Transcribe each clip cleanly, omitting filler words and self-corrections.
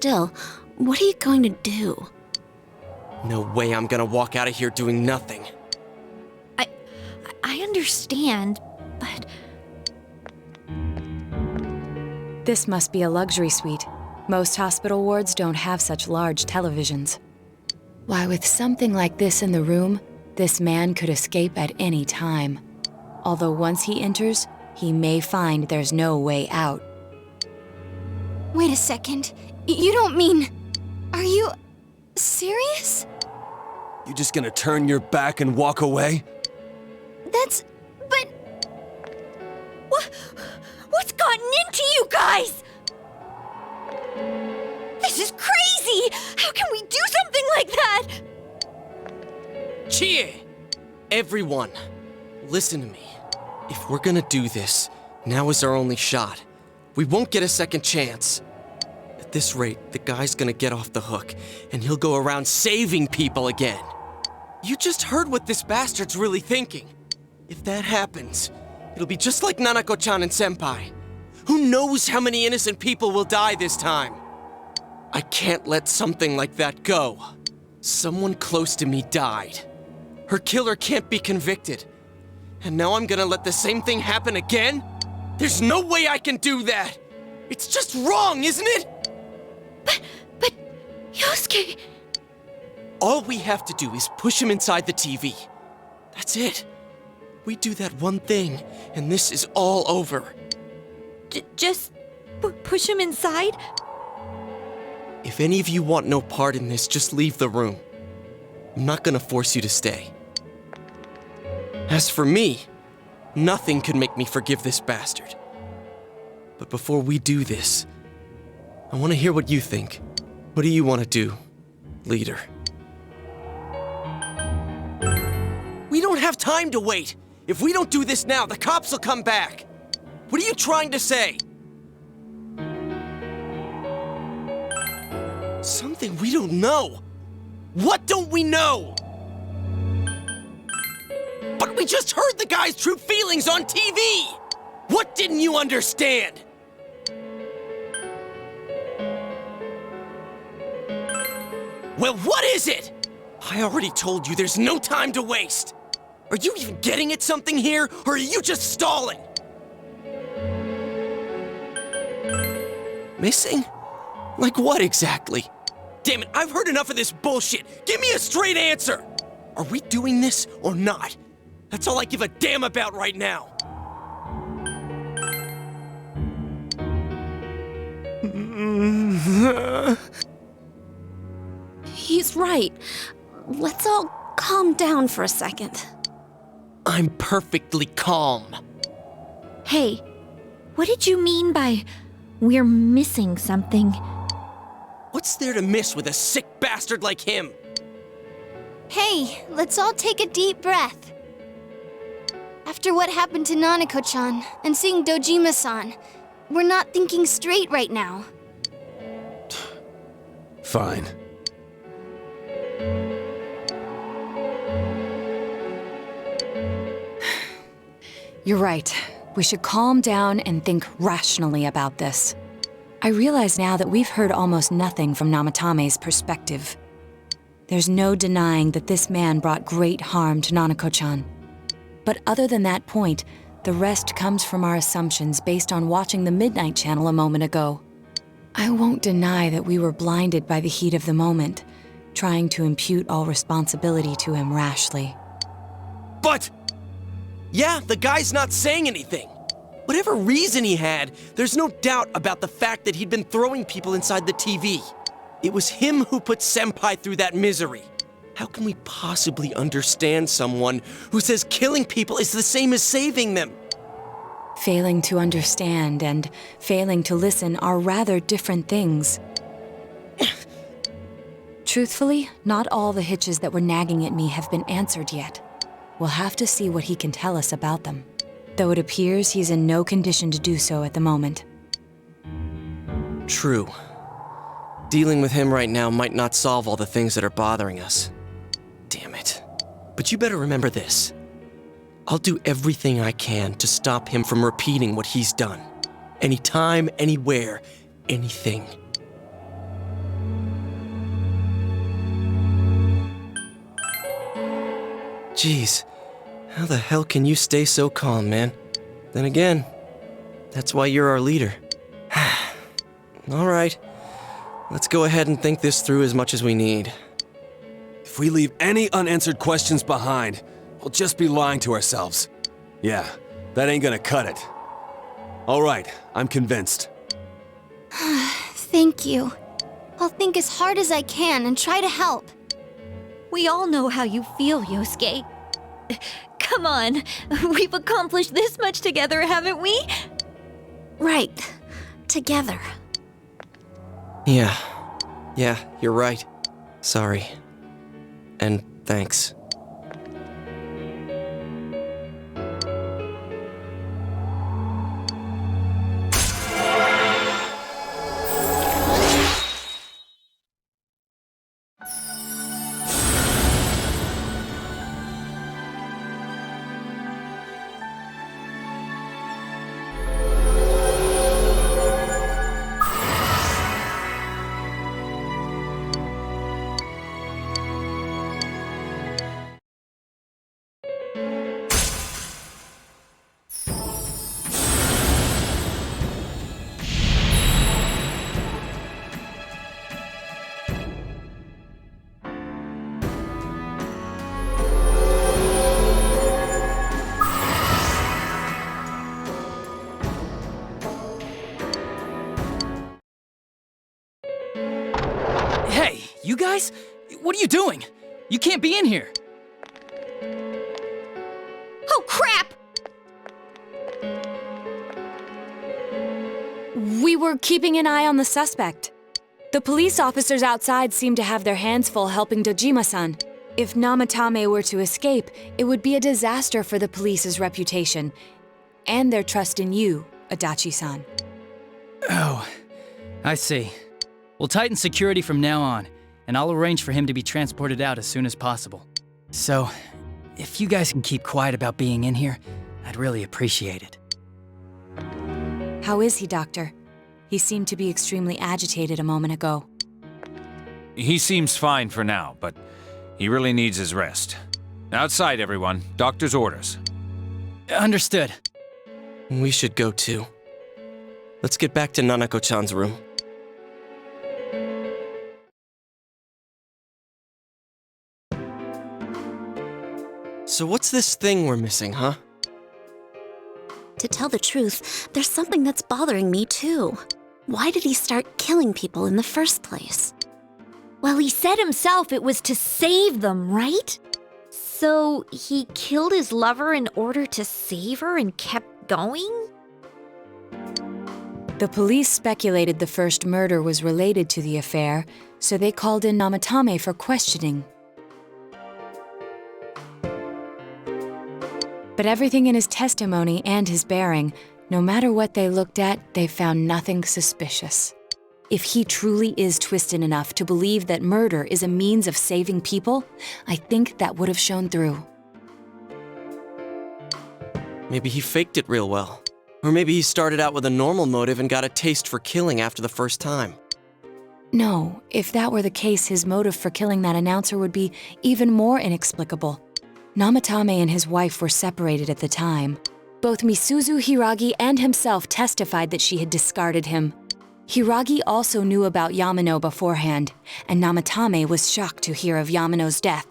still. What are you going to do? No way I'm gonna walk out of here doing nothing. I understand, but... This must be a luxury suite. Most hospital wards don't have such large televisions. Why, with something like this in the room, this man could escape at any time. Although once he enters, he may find there's no way out. Wait a second. You don't mean... Are you... serious? You just gonna turn your back and walk away? But... What's gotten into you guys? This is crazy! How can we do something like that? Chie! Everyone, listen to me. If we're gonna do this, now is our only shot. We won't get a second chance. At this rate, the guy's gonna get off the hook, and he'll go around saving people again. You just heard what this bastard's really thinking. If that happens, it'll be just like Nanako-chan and Senpai. Who knows how many innocent people will die this time? I can't let something like that go. Someone close to me died. Her killer can't be convicted. And now I'm gonna let the same thing happen again? There's no way I can do that! It's just wrong, isn't it? But... Yosuke... All we have to do is push him inside the TV. That's it. We do that one thing, and this is all over. Just push him inside? If any of you want no part in this, just leave the room. I'm not gonna force you to stay. As for me, nothing could make me forgive this bastard. But before we do this, I want to hear what you think. What do you want to do, leader? We don't have time to wait! If we don't do this now, the cops will come back! What are you trying to say? Something we don't know! What don't we know? But we just heard the guy's true feelings on TV! What didn't you understand? Well, what is it? I already told you there's no time to waste! Are you even getting at something here, or are you just stalling? Missing? Like what exactly? Damn it, I've heard enough of this bullshit! Give me a straight answer! Are we doing this or not? That's all I give a damn about right now! He's right. Let's all calm down for a second. I'm perfectly calm. Hey, what did you mean by we're missing something? What's there to miss with a sick bastard like him? Hey, let's all take a deep breath. After what happened to Nanako-chan and seeing Dojima-san, we're not thinking straight right now. Fine. You're right. We should calm down and think rationally about this. I realize now that we've heard almost nothing from Namatame's perspective. There's no denying that this man brought great harm to Nanako-chan. But other than that point, the rest comes from our assumptions based on watching the Midnight Channel a moment ago. I won't deny that we were blinded by the heat of the moment, trying to impute all responsibility to him rashly. But... yeah, the guy's not saying anything. Whatever reason he had, there's no doubt about the fact that he'd been throwing people inside the TV. It was him who put Senpai through that misery. How can we possibly understand someone who says killing people is the same as saving them? Failing to understand and failing to listen are rather different things. Truthfully, not all the hitches that were nagging at me have been answered yet. We'll have to see what he can tell us about them, though it appears he's in no condition to do so at the moment. True. Dealing with him right now might not solve all the things that are bothering us. Damn it. But you better remember this. I'll do everything I can to stop him from repeating what he's done. Anytime, anywhere, anything. Jeez, how the hell can you stay so calm, man? Then again, that's why you're our leader. All right, let's go ahead and think this through as much as we need. If we leave any unanswered questions behind, we'll just be lying to ourselves. Yeah, that ain't gonna cut it. All right, I'm convinced. Thank you. I'll think as hard as I can and try to help. We all know how you feel, Yosuke. Come on, we've accomplished this much together, haven't we? Right. Together. Yeah, you're right. Sorry. And thanks. Hey, you guys? What are you doing? You can't be in here. Oh, crap! We were keeping an eye on the suspect. The police officers outside seem to have their hands full helping Dojima-san. If Namatame were to escape, it would be a disaster for the police's reputation and their trust in you, Adachi-san. Oh, I see. We'll tighten security from now on, and I'll arrange for him to be transported out as soon as possible. So, if you guys can keep quiet about being in here, I'd really appreciate it. How is he, Doctor? He seemed to be extremely agitated a moment ago. He seems fine for now, but he really needs his rest. Outside, everyone. Doctor's orders. Understood. We should go too. Let's get back to Nanako-chan's room. So what's this thing we're missing, huh? To tell the truth, there's something that's bothering me too. Why did he start killing people in the first place? Well, he said himself it was to save them, right? So he killed his lover in order to save her and kept going? The police speculated the first murder was related to the affair, so they called in Namatame for questioning. But everything in his testimony and his bearing, no matter what they looked at, they found nothing suspicious. If he truly is twisted enough to believe that murder is a means of saving people, I think that would have shown through. Maybe he faked it real well. Or maybe he started out with a normal motive and got a taste for killing after the first time. No, if that were the case, his motive for killing that announcer would be even more inexplicable. Namatame and his wife were separated at the time. Both Misuzu Hiragi and himself testified that she had discarded him. Hiragi also knew about Yamano beforehand, and Namatame was shocked to hear of Yamano's death.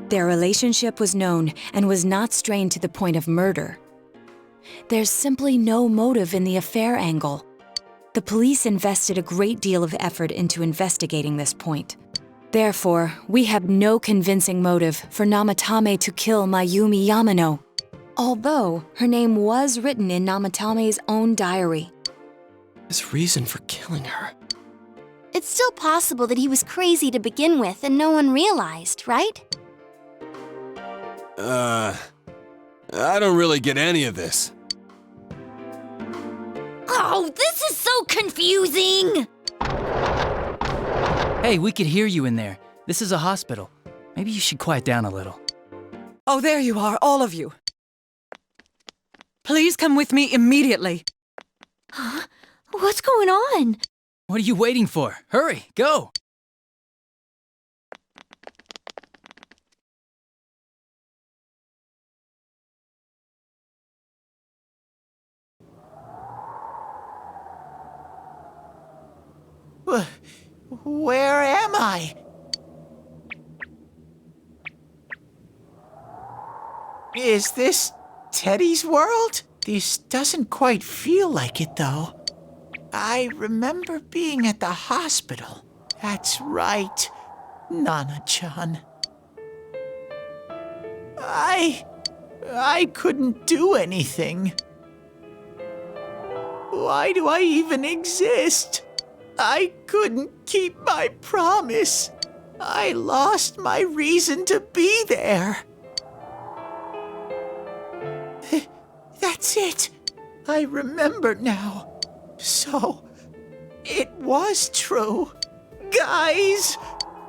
Their relationship was known and was not strained to the point of murder. There's simply no motive in the affair angle. The police invested a great deal of effort into investigating this point. Therefore, we have no convincing motive for Namatame to kill Mayumi Yamano, although her name was written in Namatame's own diary. His reason for killing her. It's still possible that he was crazy to begin with and no one realized, right? I don't really get any of this. Oh, this is so confusing! Hey, we could hear you in there. This is a hospital. Maybe you should quiet down a little. Oh, there you are, all of you. Please come with me immediately. Huh? What's going on? What are you waiting for? Hurry, go! Where am I? Is this Teddy's world? This doesn't quite feel like it, though. I remember being at the hospital. That's right, Nana-chan. I couldn't do anything. Why do I even exist? I couldn't keep my promise. I lost my reason to be there. That's it. I remember now. So, it was true. Guys!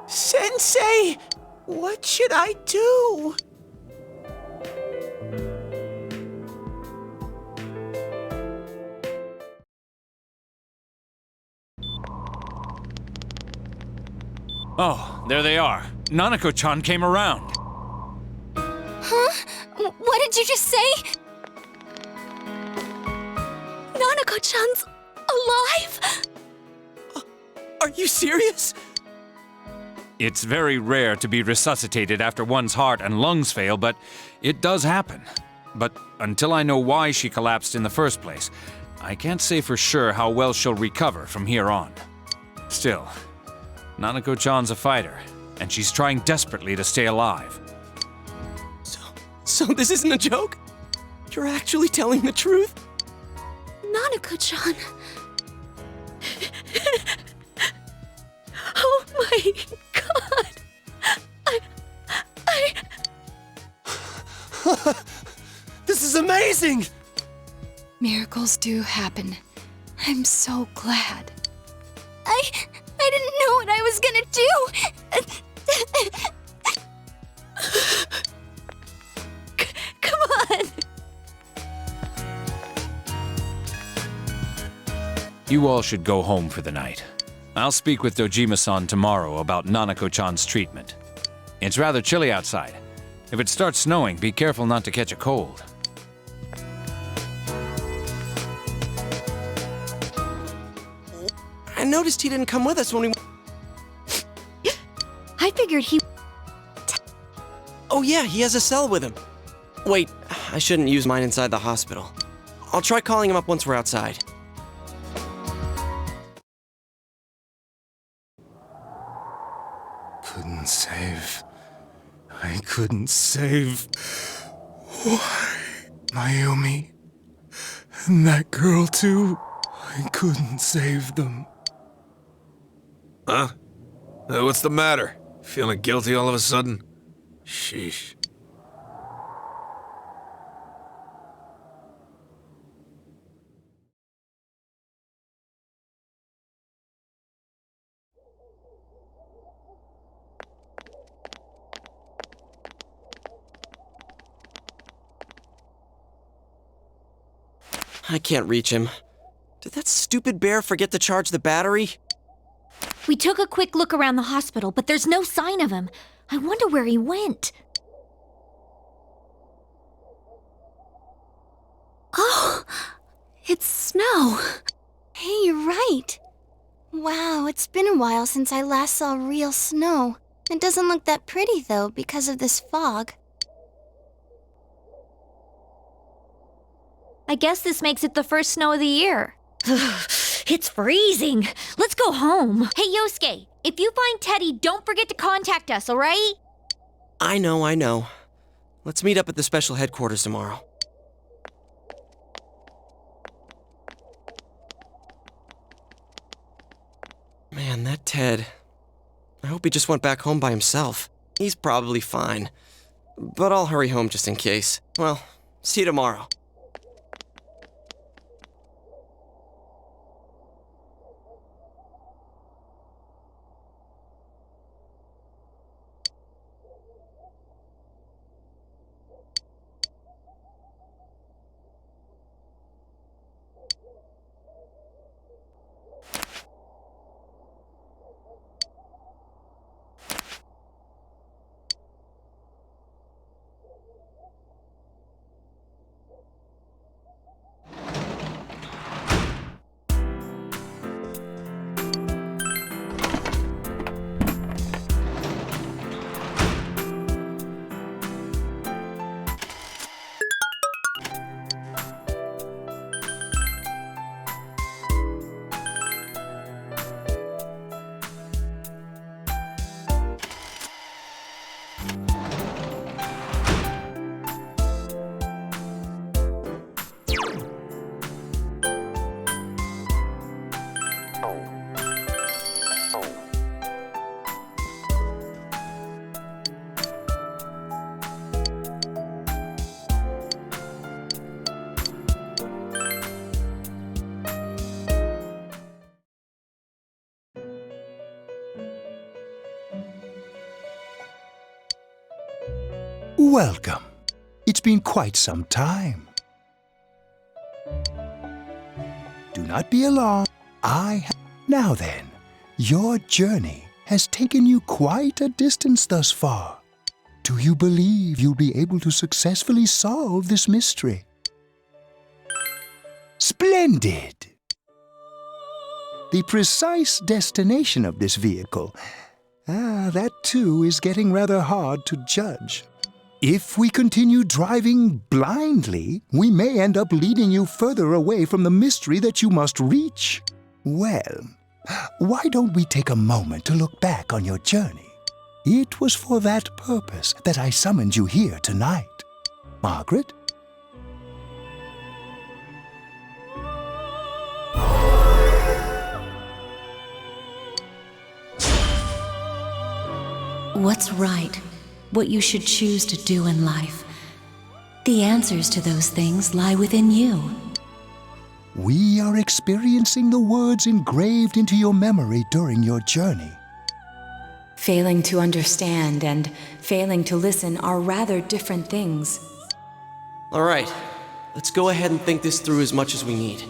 Sensei! What should I do? Oh, there they are. Nanako-chan came around. Huh? What did you just say? Nanako-chan's alive? Are you serious? It's very rare to be resuscitated after one's heart and lungs fail, but it does happen. But until I know why she collapsed in the first place, I can't say for sure how well she'll recover from here on. Still, Nanako-chan's a fighter, and she's trying desperately to stay alive. So this isn't a joke? You're actually telling the truth? Nanako-chan. Oh my god. This is amazing! Miracles do happen. I'm so glad. I didn't know what I was gonna do. Come on! You all should go home for the night. I'll speak with Dojima-san tomorrow about Nanako-chan's treatment. It's rather chilly outside. If it starts snowing, be careful not to catch a cold. I noticed he didn't come with us when we... I figured he... Oh yeah, he has a cell with him. Wait, I shouldn't use mine inside the hospital. I'll try calling him up once we're outside. Couldn't save. I couldn't save. Why? Mayumi. And that girl too. I couldn't save them. Huh? What's the matter? Feeling guilty all of a sudden? Sheesh. I can't reach him. Did that stupid bear forget to charge the battery? We took a quick look around the hospital, but there's no sign of him. I wonder where he went. Oh, it's snow. Hey, you're right. Wow, it's been a while since I last saw real snow. It doesn't look that pretty, though, because of this fog. I guess this makes it the first snow of the year. It's freezing. Let's go home. Hey, Yosuke, if you find Teddy, don't forget to contact us, all right? I know. Let's meet up at the special headquarters tomorrow. Man, that Ted. I hope he just went back home by himself. He's probably fine. But I'll hurry home just in case. Well, see you tomorrow. Welcome. It's been quite some time. Do not be alarmed. Now then, your journey has taken you quite a distance thus far. Do you believe you'll be able to successfully solve this mystery? Splendid! The precise destination of this vehicle, that too is getting rather hard to judge. If we continue driving blindly, we may end up leading you further away from the mystery that you must reach. Well, why don't we take a moment to look back on your journey? It was for that purpose that I summoned you here tonight. Margaret? What's right? What you should choose to do in life? The answers to those things lie within you. We are experiencing the words engraved into your memory during your journey. Failing to understand and failing to listen are rather different things. All right, let's go ahead and think this through as much as we need.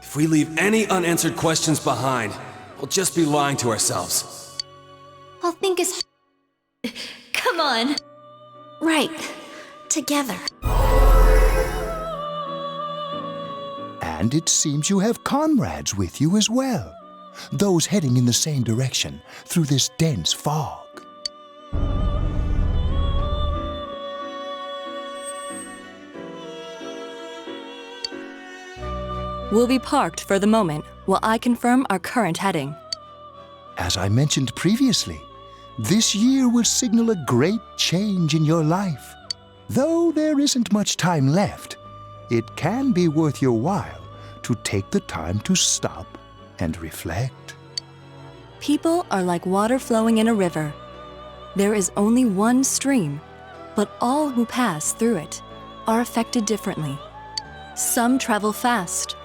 If we leave any unanswered questions behind, we'll just be lying to ourselves. I'll think as... Come on. Right. Together. And it seems you have comrades with you as well. Those heading in the same direction through this dense fog. We'll be parked for the moment while I confirm our current heading. As I mentioned previously, this year will signal a great change in your life. Though there isn't much time left, it can be worth your while to take the time to stop and reflect. People are like water flowing in a river. There is only one stream, but all who pass through it are affected differently. Some travel fast,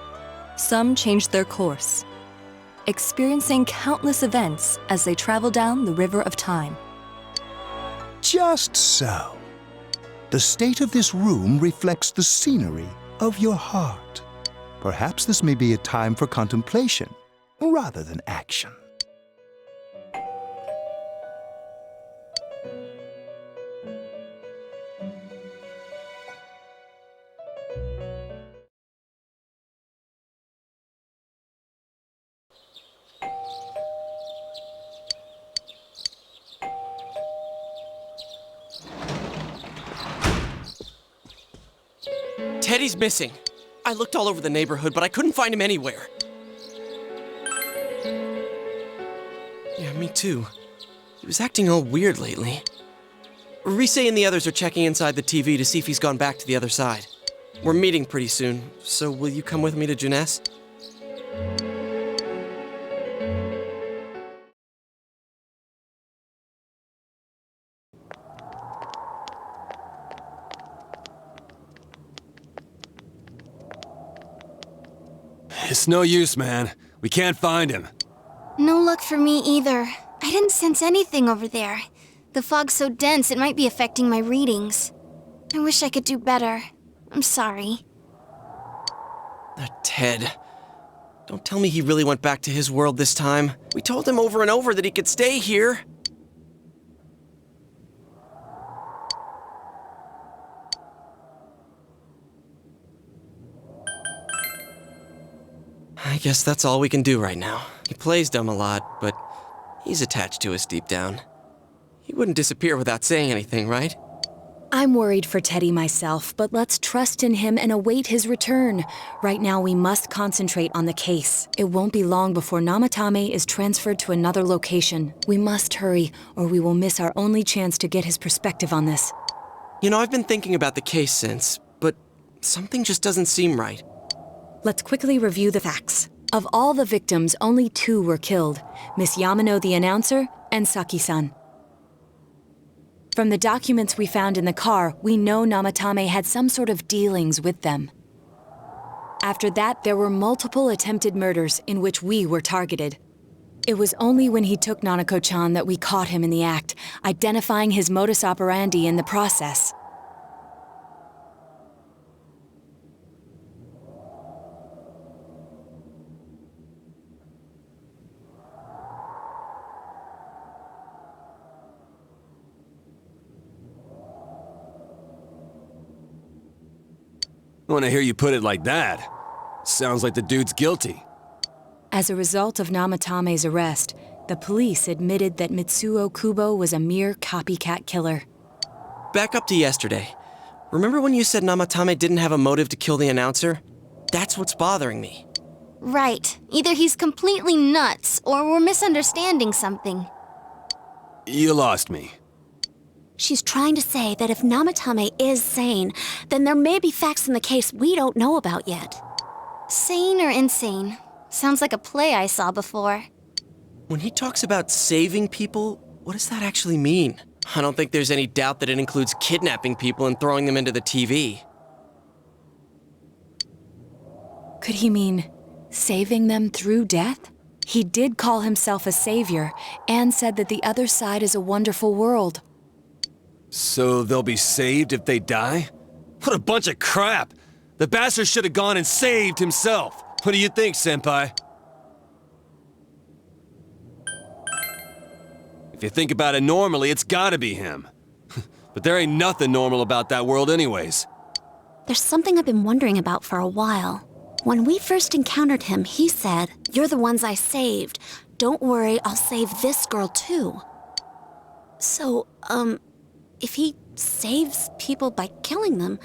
some change their course, experiencing countless events as they travel down the river of time. Just so. The state of this room reflects the scenery of your heart. Perhaps this may be a time for contemplation rather than action. Teddy's missing. I looked all over the neighborhood, but I couldn't find him anywhere. Yeah, me too. He was acting all weird lately. Rise and the others are checking inside the TV to see if he's gone back to the other side. We're meeting pretty soon, so will you come with me to Jeunesse? It's no use, man. We can't find him. No luck for me either. I didn't sense anything over there. The fog's so dense it might be affecting my readings. I wish I could do better. I'm sorry. That Ted. Don't tell me he really went back to his world this time. We told him over and over that he could stay here. I guess that's all we can do right now. He plays dumb a lot, but he's attached to us deep down. He wouldn't disappear without saying anything, right? I'm worried for Teddy myself, but let's trust in him and await his return. Right now, we must concentrate on the case. It won't be long before Namatame is transferred to another location. We must hurry, or we will miss our only chance to get his perspective on this. You know, I've been thinking about the case since, but something just doesn't seem right. Let's quickly review the facts. Of all the victims, only 2 were killed, Miss Yamano the announcer and Saki-san. From the documents we found in the car, we know Namatame had some sort of dealings with them. After that, there were multiple attempted murders in which we were targeted. It was only when he took Nanako-chan that we caught him in the act, identifying his modus operandi in the process. When I hear you put it like that, sounds like the dude's guilty. As a result of Namatame's arrest, the police admitted that Mitsuo Kubo was a mere copycat killer. Back up to yesterday. Remember when you said Namatame didn't have a motive to kill the announcer? That's what's bothering me. Right. Either he's completely nuts, or we're misunderstanding something. You lost me. She's trying to say that if Namatame is sane, then there may be facts in the case we don't know about yet. Sane or insane? Sounds like a play I saw before. When he talks about saving people, what does that actually mean? I don't think there's any doubt that it includes kidnapping people and throwing them into the TV. Could he mean saving them through death? He did call himself a savior and said that the other side is a wonderful world. So they'll be saved if they die? What a bunch of crap! The bastard should have gone and saved himself. What do you think, Senpai? If you think about it normally, it's gotta be him. But there ain't nothing normal about that world anyways. There's something I've been wondering about for a while. When we first encountered him, he said, "You're the ones I saved. Don't worry, I'll save this girl too." So, if he saves people by killing them,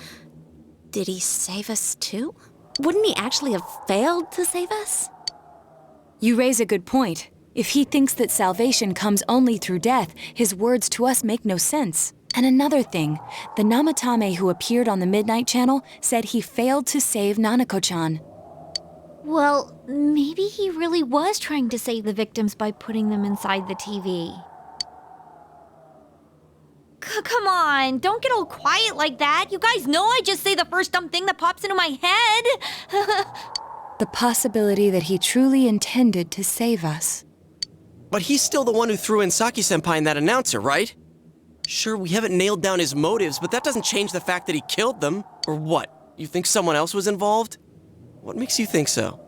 did he save us too? Wouldn't he actually have failed to save us? You raise a good point. If he thinks that salvation comes only through death, his words to us make no sense. And another thing, the Namatame who appeared on the Midnight Channel said he failed to save Nanako-chan. Well, maybe he really was trying to save the victims by putting them inside the TV. Come on, don't get all quiet like that. You guys know I just say the first dumb thing that pops into my head. The possibility that he truly intended to save us. But he's still the one who threw in Saki-senpai and that announcer, right? Sure, we haven't nailed down his motives, but that doesn't change the fact that he killed them. Or what? You think someone else was involved? What makes you think so?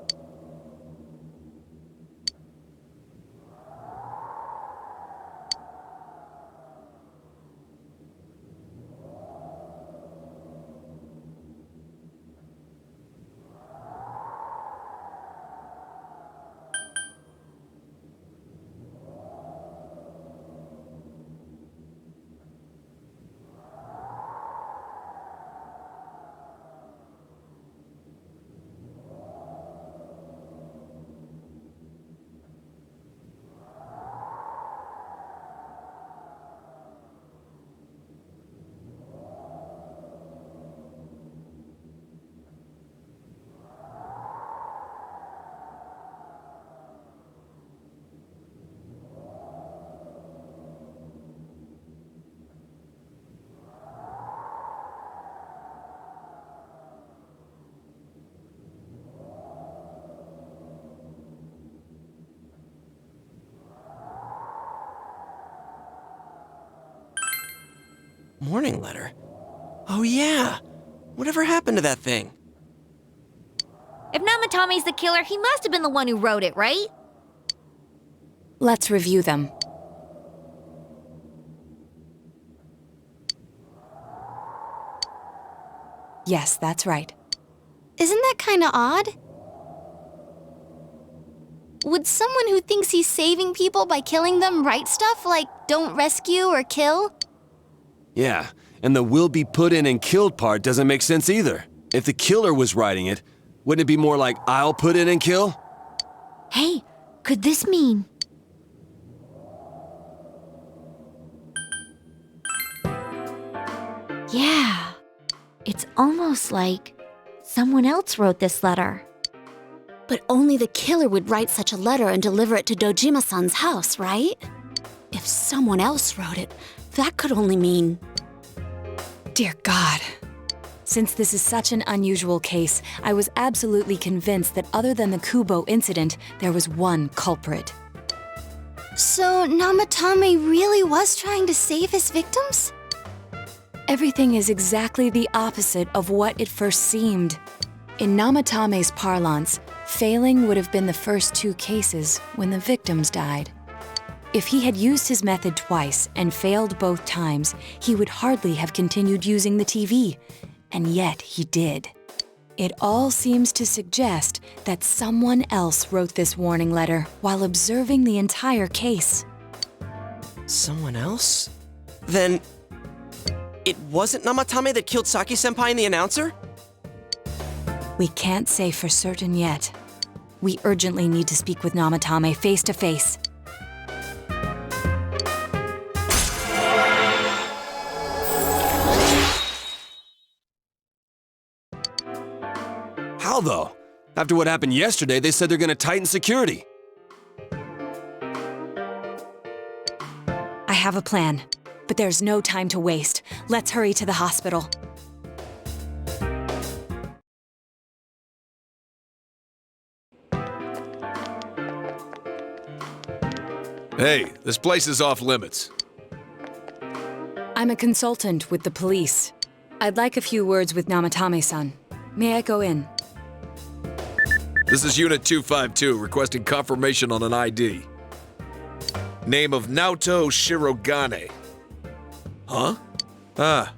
Morning letter? Oh yeah! Whatever happened to that thing? If Namatame's the killer, he must have been the one who wrote it, right? Let's review them. Yes, that's right. Isn't that kinda odd? Would someone who thinks he's saving people by killing them write stuff like, "Don't rescue or kill"? Yeah, and the "will be put in and killed" part doesn't make sense either. If the killer was writing it, wouldn't it be more like "I'll put in and kill"? Hey, could this mean... Yeah, it's almost like someone else wrote this letter. But only the killer would write such a letter and deliver it to Dojima-san's house, right? If someone else wrote it, that could only mean... Dear God. Since this is such an unusual case, I was absolutely convinced that other than the Kubo incident, there was one culprit. So Namatame really was trying to save his victims? Everything is exactly the opposite of what it first seemed. In Namatame's parlance, failing would have been the first 2 cases when the victims died. If he had used his method twice and failed both times, he would hardly have continued using the TV. And yet he did. It all seems to suggest that someone else wrote this warning letter while observing the entire case. Someone else? Then... it wasn't Namatame that killed Saki-senpai and the announcer? We can't say for certain yet. We urgently need to speak with Namatame face to face. How though? After what happened yesterday, they said they're gonna tighten security. I have a plan, but there's no time to waste. Let's hurry to the hospital. Hey, this place is off limits. I'm a consultant with the police. I'd like a few words with Namatame-san. May I go in? This is Unit 252, requesting confirmation on an ID. Name of Naoto Shirogane. Huh? Ah,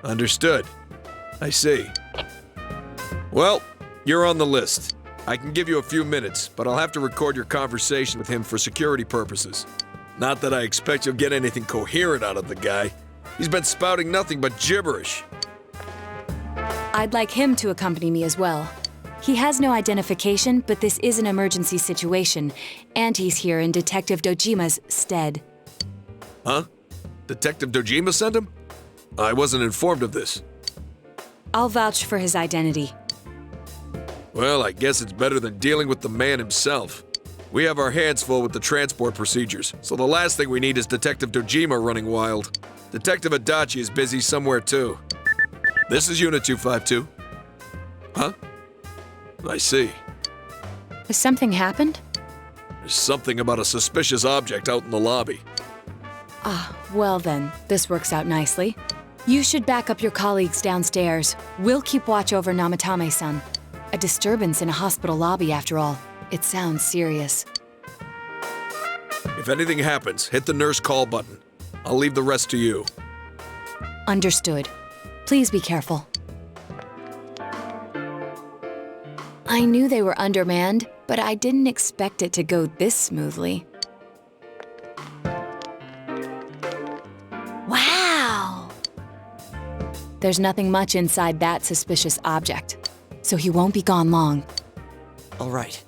understood. I see. Well, you're on the list. I can give you a few minutes, but I'll have to record your conversation with him for security purposes. Not that I expect you'll get anything coherent out of the guy. He's been spouting nothing but gibberish. I'd like him to accompany me as well. He has no identification, but this is an emergency situation, and he's here in Detective Dojima's stead. Huh? Detective Dojima sent him? I wasn't informed of this. I'll vouch for his identity. Well, I guess it's better than dealing with the man himself. We have our hands full with the transport procedures, so the last thing we need is Detective Dojima running wild. Detective Adachi is busy somewhere too. This is Unit 252. Huh? I see. Has something happened? There's something about a suspicious object out in the lobby. Ah, well then, this works out nicely. You should back up your colleagues downstairs. We'll keep watch over Namatame-san. A disturbance in a hospital lobby, after all. It sounds serious. If anything happens, hit the nurse call button. I'll leave the rest to you. Understood. Please be careful. I knew they were undermanned, but I didn't expect it to go this smoothly. Wow! There's nothing much inside that suspicious object, so he won't be gone long. All right.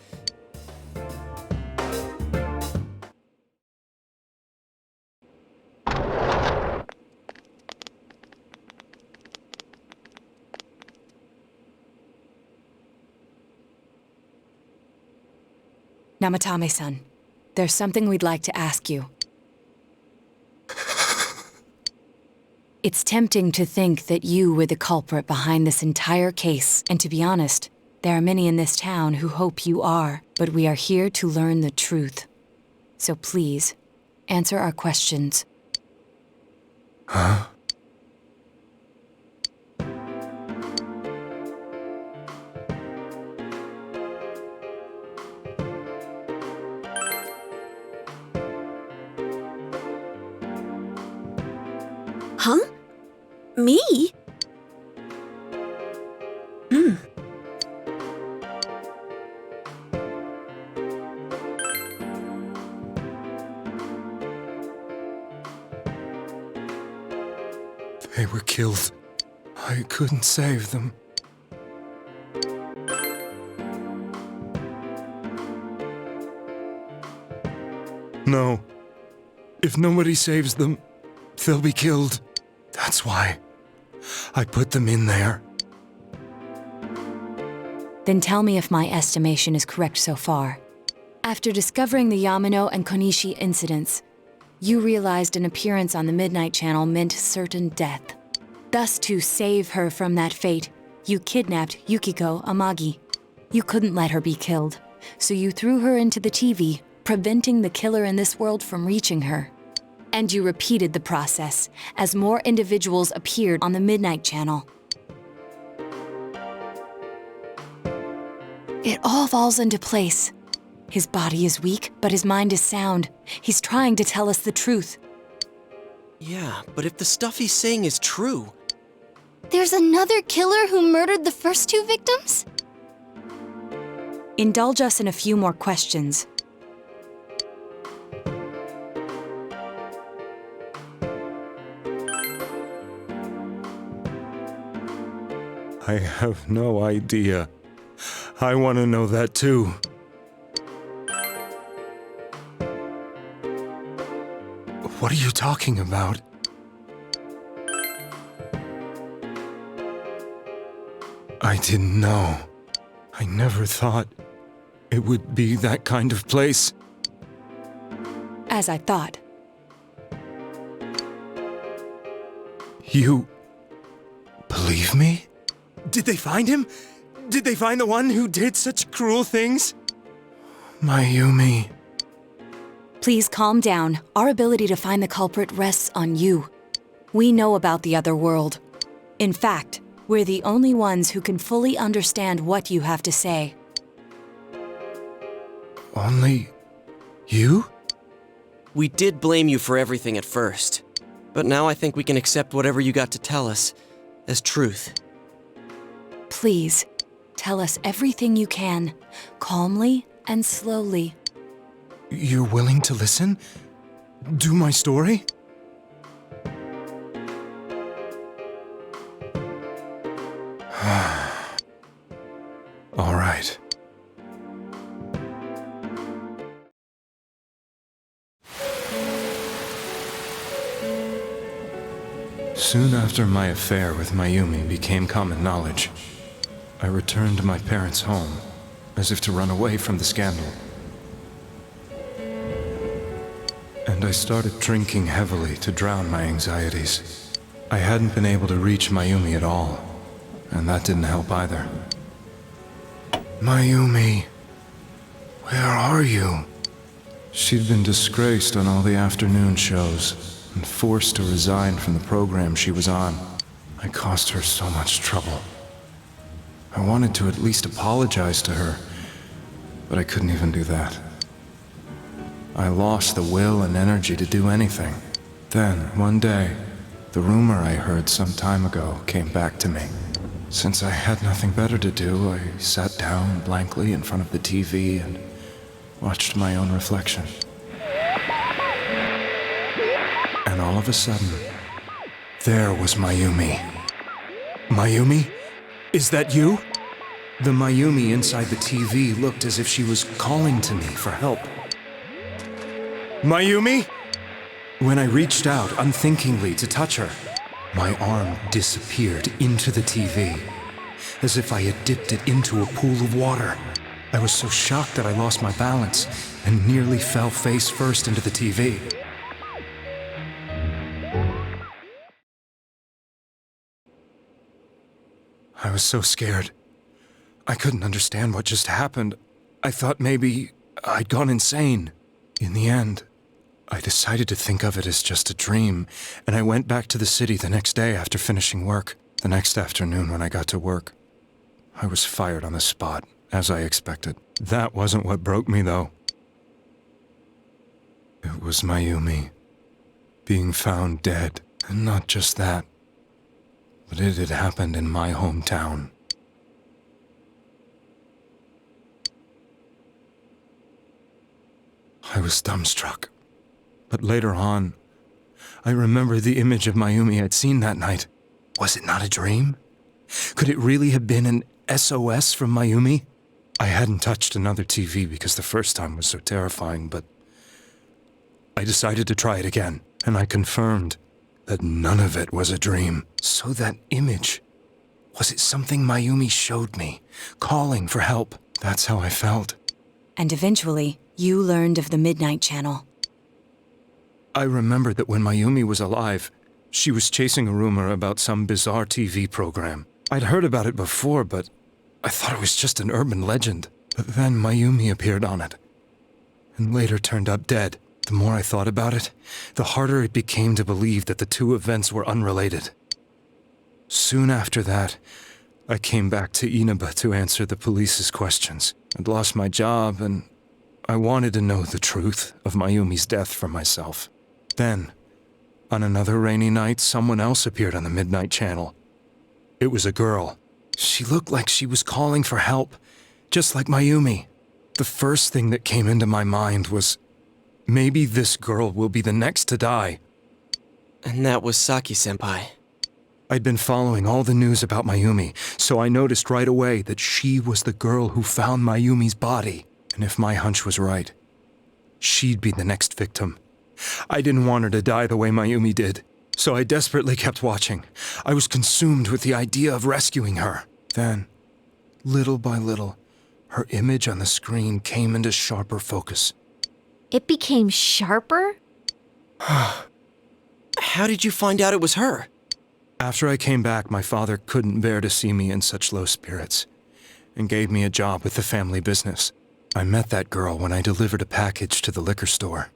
Namatame-san, there's something we'd like to ask you. It's tempting to think that you were the culprit behind this entire case, and to be honest, there are many in this town who hope you are, but we are here to learn the truth. So please, answer our questions. Huh? Huh? Me? They were killed. I couldn't save them. No. If nobody saves them, they'll be killed. That's why I put them in there. Then tell me if my estimation is correct so far. After discovering the Yamano and Konishi incidents, you realized an appearance on the Midnight Channel meant certain death. Thus, to save her from that fate, you kidnapped Yukiko Amagi. You couldn't let her be killed, so you threw her into the TV, preventing the killer in this world from reaching her. And you repeated the process as more individuals appeared on the Midnight Channel. It all falls into place. His body is weak, but his mind is sound. He's trying to tell us the truth. Yeah, but if the stuff he's saying is true... There's another killer who murdered the first 2 victims? Indulge us in a few more questions. I have no idea. I want to know that too. What are you talking about? I didn't know. I never thought it would be that kind of place. As I thought. You believe me? Did they find him? Did they find the one who did such cruel things? Mayumi. Please calm down. Our ability to find the culprit rests on you. We know about the other world. In fact, we're the only ones who can fully understand what you have to say. Only you? We did blame you for everything at first, but now I think we can accept whatever you got to tell us as truth. Please, tell us everything you can, calmly and slowly. You're willing to listen? Do my story? All right. Soon after my affair with Mayumi became common knowledge, I returned to my parents' home, as if to run away from the scandal. And I started drinking heavily to drown my anxieties. I hadn't been able to reach Mayumi at all, and that didn't help either. Mayumi, where are you? She'd been disgraced on all the afternoon shows and forced to resign from the program she was on. I caused her so much trouble. I wanted to at least apologize to her, but I couldn't even do that. I lost the will and energy to do anything. Then, one day, the rumor I heard some time ago came back to me. Since I had nothing better to do, I sat down blankly in front of the TV and watched my own reflection. And all of a sudden, there was Mayumi. Mayumi? Is that you? The Mayumi inside the TV looked as if she was calling to me for help. Mayumi? When I reached out unthinkingly to touch her, my arm disappeared into the TV, as if I had dipped it into a pool of water. I was so shocked that I lost my balance and nearly fell face first into the TV. I was so scared. I couldn't understand what just happened. I thought maybe I'd gone insane. In the end, I decided to think of it as just a dream, and I went back to the city the next day after finishing work. The next afternoon when I got to work, I was fired on the spot, as I expected. That wasn't what broke me, though. It was Mayumi being found dead, and not just that, but it had happened in my hometown. I was dumbstruck. But later on, I remembered the image of Mayumi I'd seen that night. Was it not a dream? Could it really have been an SOS from Mayumi? I hadn't touched another TV because the first time was so terrifying, but I decided to try it again, and I confirmed that none of it was a dream. So that image, was it something Mayumi showed me, calling for help? That's how I felt. And eventually, you learned of the Midnight Channel. I remembered that when Mayumi was alive, she was chasing a rumor about some bizarre TV program. I'd heard about it before, but I thought it was just an urban legend. But then Mayumi appeared on it. and later turned up dead. The more I thought about it, the harder it became to believe that the two events were unrelated. Soon after that, I came back to Inaba to answer the police's questions. I'd lost my job, and I wanted to know the truth of Mayumi's death for myself. Then, on another rainy night, someone else appeared on the Midnight Channel. It was a girl. She looked like she was calling for help, just like Mayumi. The first thing that came into my mind was, maybe this girl will be the next to die. And that was Saki-senpai. I'd been following all the news about Mayumi, so I noticed right away that she was the girl who found Mayumi's body. And if my hunch was right, she'd be the next victim. I didn't want her to die the way Mayumi did, so I desperately kept watching. I was consumed with the idea of rescuing her. Then, little by little, her image on the screen came into sharper focus. It became sharper? How did you find out it was her? After I came back, my father couldn't bear to see me in such low spirits, and gave me a job with the family business. I met that girl when I delivered a package to the liquor store.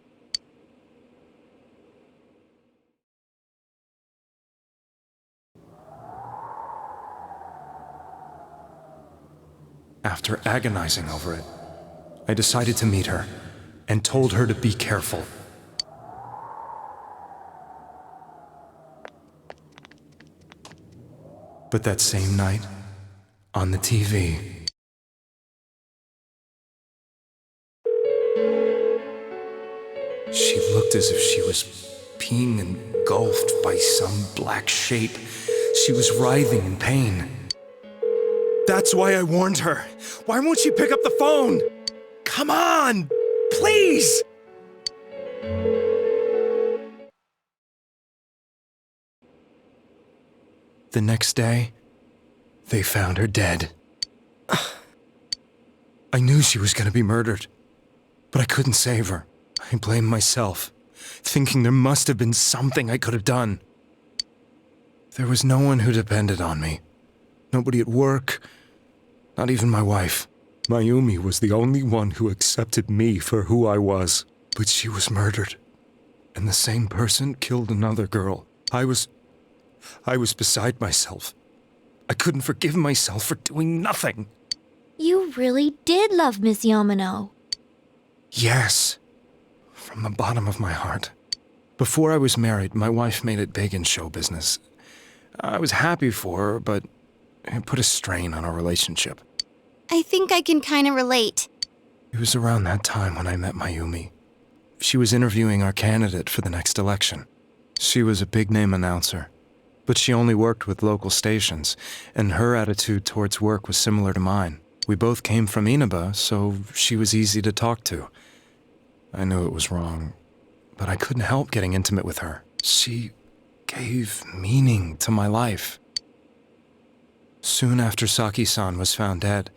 After agonizing over it, I decided to meet her, and told her to be careful. But that same night, on the TV, she looked as if she was being engulfed by some black shape. She was writhing in pain. That's why I warned her. Why won't she pick up the phone? Come on, please! The next day, they found her dead. I knew she was going to be murdered, but I couldn't save her. I blamed myself, thinking there must have been something I could have done. There was no one who depended on me. Nobody at work, not even my wife. Mayumi was the only one who accepted me for who I was. But she was murdered, and the same person killed another girl. I was beside myself. I couldn't forgive myself for doing nothing. You really did love Miss Yamano. Yes, from the bottom of my heart. Before I was married, my wife made it big in show business. I was happy for her, but it put a strain on our relationship. I think I can kind of relate. It was around that time when I met Mayumi. She was interviewing our candidate for the next election. She was a big-name announcer, but she only worked with local stations, and her attitude towards work was similar to mine. We both came from Inaba, so she was easy to talk to. I knew it was wrong, but I couldn't help getting intimate with her. She gave meaning to my life. Soon after Saki-san was found dead,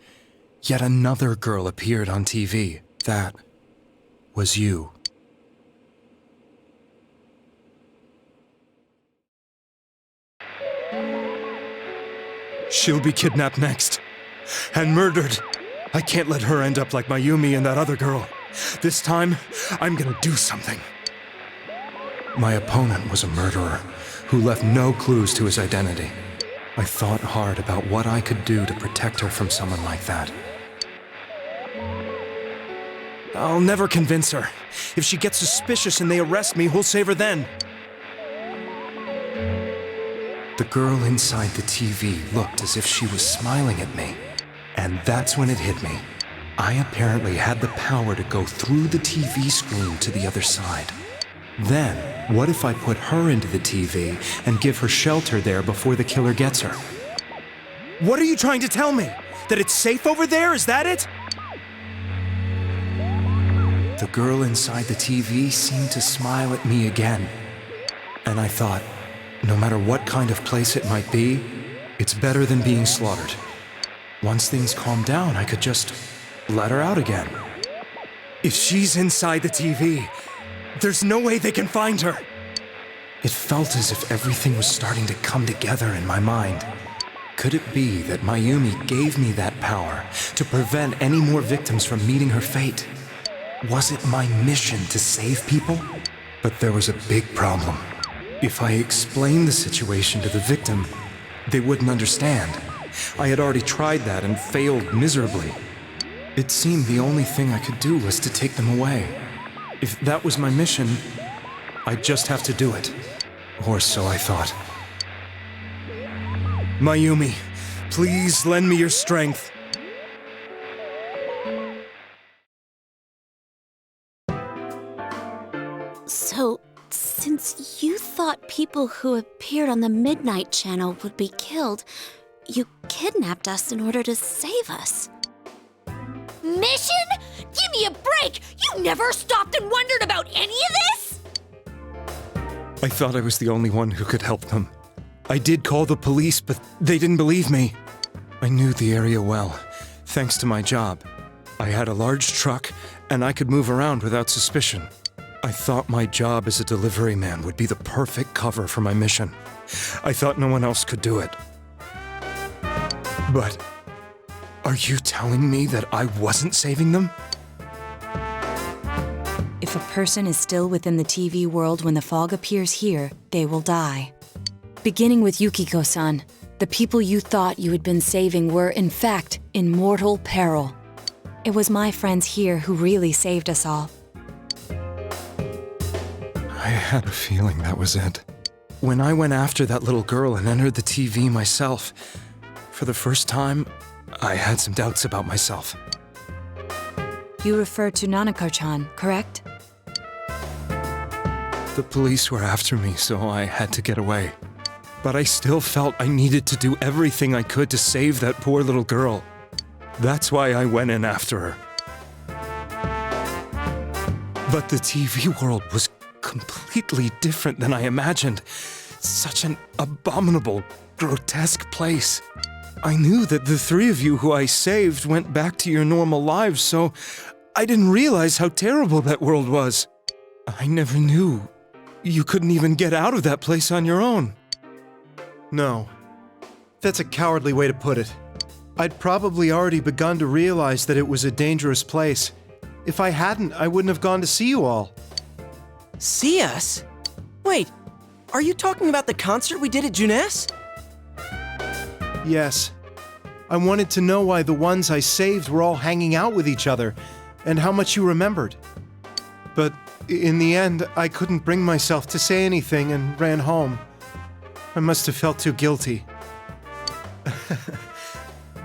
yet another girl appeared on TV. That was you. She'll be kidnapped next, and murdered. I can't let her end up like Mayumi and that other girl. This time, I'm gonna do something. My opponent was a murderer who left no clues to his identity. I thought hard about what I could do to protect her from someone like that. I'll never convince her. If she gets suspicious and they arrest me, who'll save her then? The girl inside the TV looked as if she was smiling at me. And that's when it hit me. I apparently had the power to go through the TV screen to the other side. Then, what if I put her into the TV and give her shelter there before the killer gets her? What are you trying to tell me? That it's safe over there? Is that it? The girl inside the TV seemed to smile at me again. And I thought, no matter what kind of place it might be, it's better than being slaughtered. Once things calm down, I could just let her out again. If she's inside the TV, there's no way they can find her. It felt as if everything was starting to come together in my mind. Could it be that Mayumi gave me that power to prevent any more victims from meeting her fate? Was it my mission to save people? But there was a big problem. If I explained the situation to the victim, they wouldn't understand. I had already tried that and failed miserably. It seemed the only thing I could do was to take them away. If that was my mission, I'd just have to do it. Or so I thought. Mayumi, please lend me your strength. So, since you thought people who appeared on the Midnight Channel would be killed, you kidnapped us in order to save us. Mission? Give me a break! You never stopped and wondered about any of this? I thought I was the only one who could help them. I did call the police, but they didn't believe me. I knew the area well, thanks to my job. I had a large truck, and I could move around without suspicion. I thought my job as a delivery man would be the perfect cover for my mission. I thought no one else could do it. But are you telling me that I wasn't saving them? If a person is still within the TV world when the fog appears here, they will die. Beginning with Yukiko-san, the people you thought you had been saving were, in fact, in mortal peril. It was my friends here who really saved us all. I had a feeling that was it. When I went after that little girl and entered the TV myself, for the first time, I had some doubts about myself. You refer to Nanako-chan, correct? The police were after me, so I had to get away. But I still felt I needed to do everything I could to save that poor little girl. That's why I went in after her. But the TV world was completely different than I imagined. Such an abominable, grotesque place. I knew that the three of you who I saved went back to your normal lives, so I didn't realize how terrible that world was. I never knew you couldn't even get out of that place on your own. No. That's a cowardly way to put it. I'd probably already begun to realize that it was a dangerous place. If I hadn't, I wouldn't have gone to see you all. See us? Wait, are you talking about the concert we did at Junes? Yes. I wanted to know why the ones I saved were all hanging out with each other, and how much you remembered. But in the end, I couldn't bring myself to say anything and ran home. I must have felt too guilty.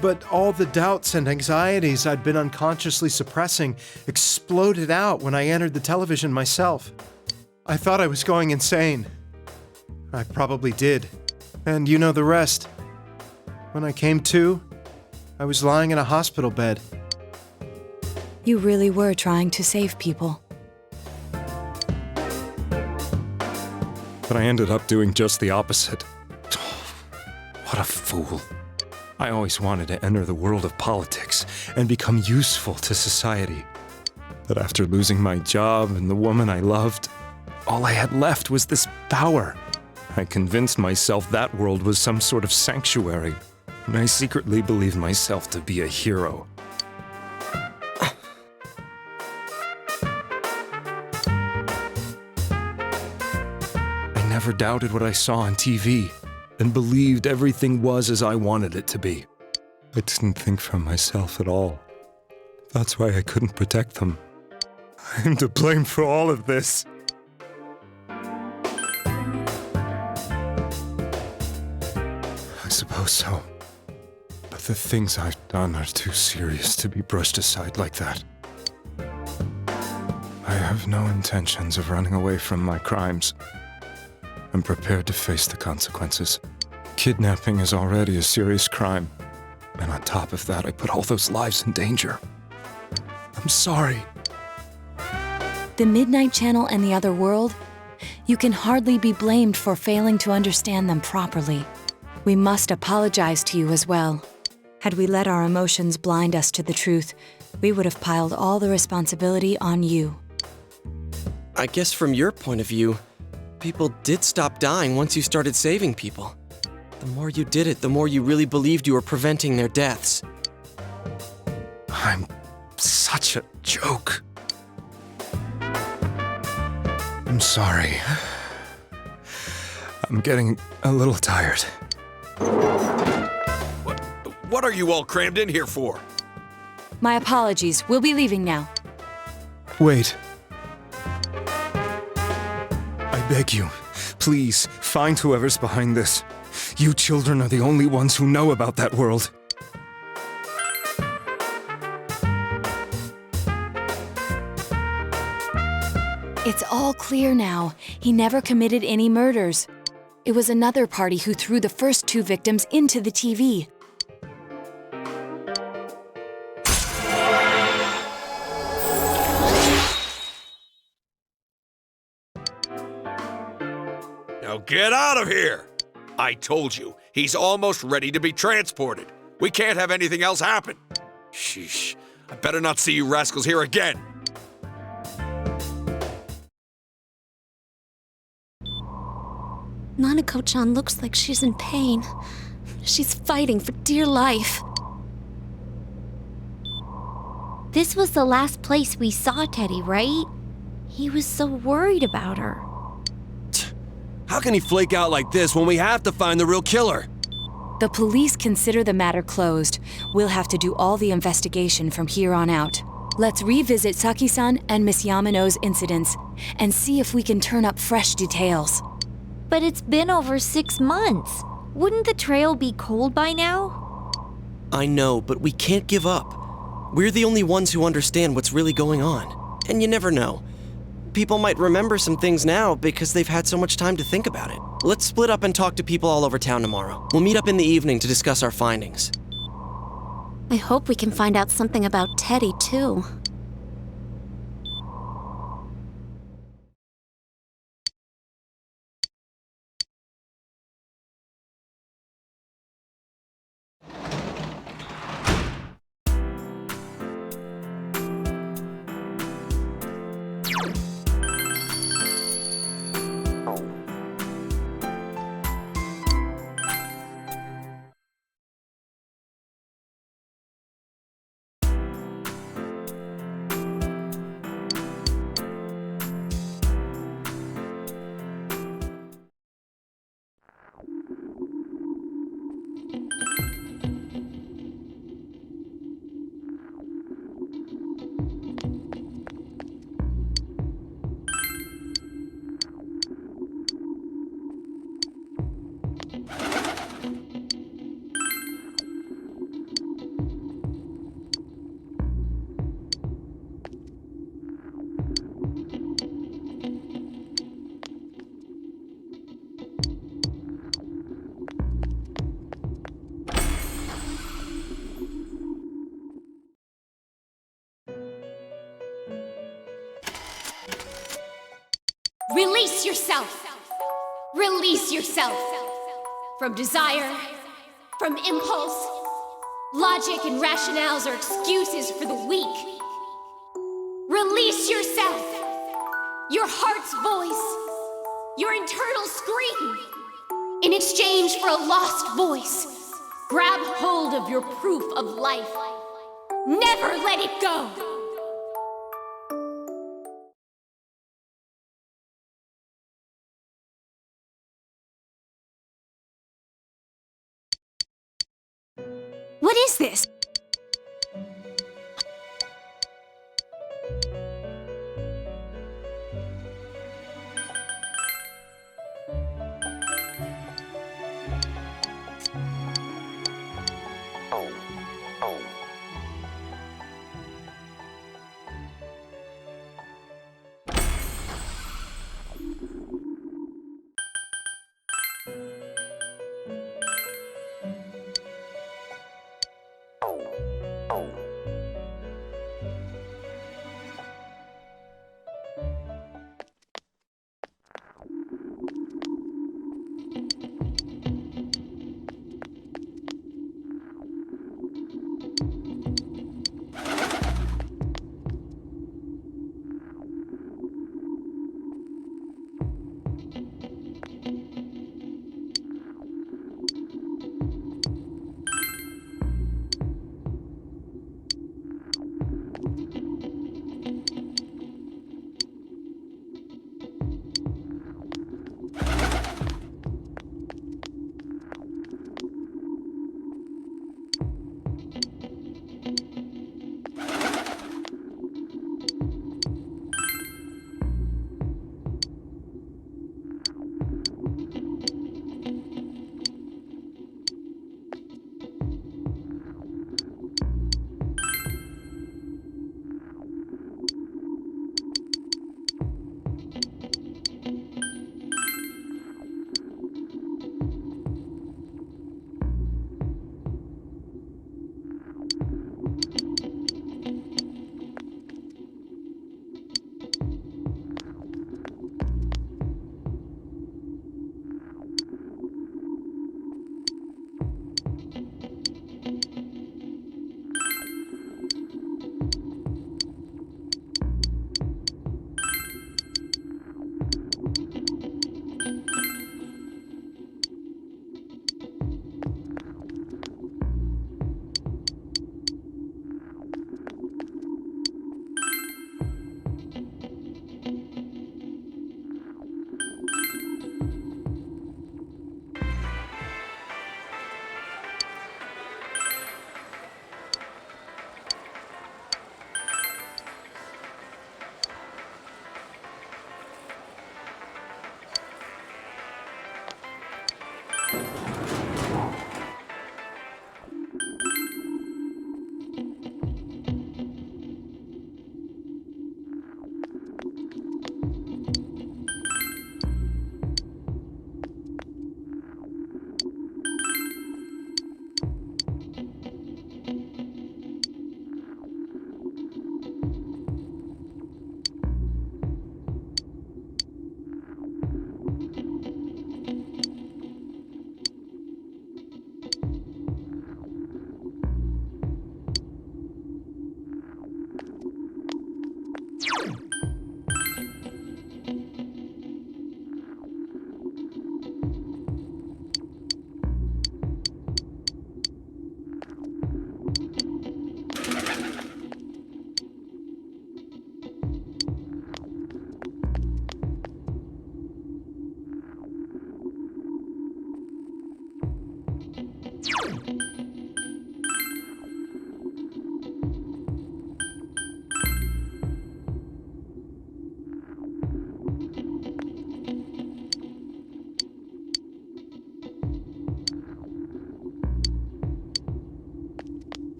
But all the doubts and anxieties I'd been unconsciously suppressing exploded out when I entered the television myself. I thought I was going insane. I probably did. And you know the rest. When I came to, I was lying in a hospital bed. You really were trying to save people. But I ended up doing just the opposite. What a fool. I always wanted to enter the world of politics and become useful to society. But after losing my job and the woman I loved, all I had left was this power. I convinced myself that world was some sort of sanctuary, and I secretly believed myself to be a hero. I never doubted what I saw on TV, and believed everything was as I wanted it to be. I didn't think for myself at all. That's why I couldn't protect them. I'm to blame for all of this. I suppose so. But the things I've done are too serious to be brushed aside like that. I have no intentions of running away from my crimes. I'm prepared to face the consequences. Kidnapping is already a serious crime. And on top of that, I put all those lives in danger. I'm sorry. The Midnight Channel and the other world? You can hardly be blamed for failing to understand them properly. We must apologize to you as well. Had we let our emotions blind us to the truth, we would have piled all the responsibility on you. I guess from your point of view, people did stop dying once you started saving people. The more you did it, the more you really believed you were preventing their deaths. I'm such a joke. I'm sorry. I'm getting a little tired. What are you all crammed in here for? My apologies. We'll be leaving now. Wait. I beg you, please, find whoever's behind this. You children are the only ones who know about that world. It's all clear now. He never committed any murders. It was another party who threw the first 2 victims into the TV. Now get out of here! I told you, he's almost ready to be transported. We can't have anything else happen. Sheesh, I better not see you rascals here again. Nanako-chan looks like she's in pain. She's fighting for dear life. This was the last place we saw Teddy, right? He was so worried about her. How can he flake out like this when we have to find the real killer? The police consider the matter closed. We'll have to do all the investigation from here on out. Let's revisit Saki-san and Miss Yamano's incidents and see if we can turn up fresh details. But it's been over 6 months. Wouldn't the trail be cold by now? I know, but we can't give up. We're the only ones who understand what's really going on. And you never know. People might remember some things now because they've had so much time to think about it. Let's split up and talk to people all over town tomorrow. We'll meet up in the evening to discuss our findings. I hope we can find out something about Teddy, too. Release yourself! Release yourself! From desire, from impulse. Logic and rationales are excuses for the weak. Release yourself! Your heart's voice, your internal scream. In exchange for a lost voice, grab hold of your proof of life. Never let it go! What is this?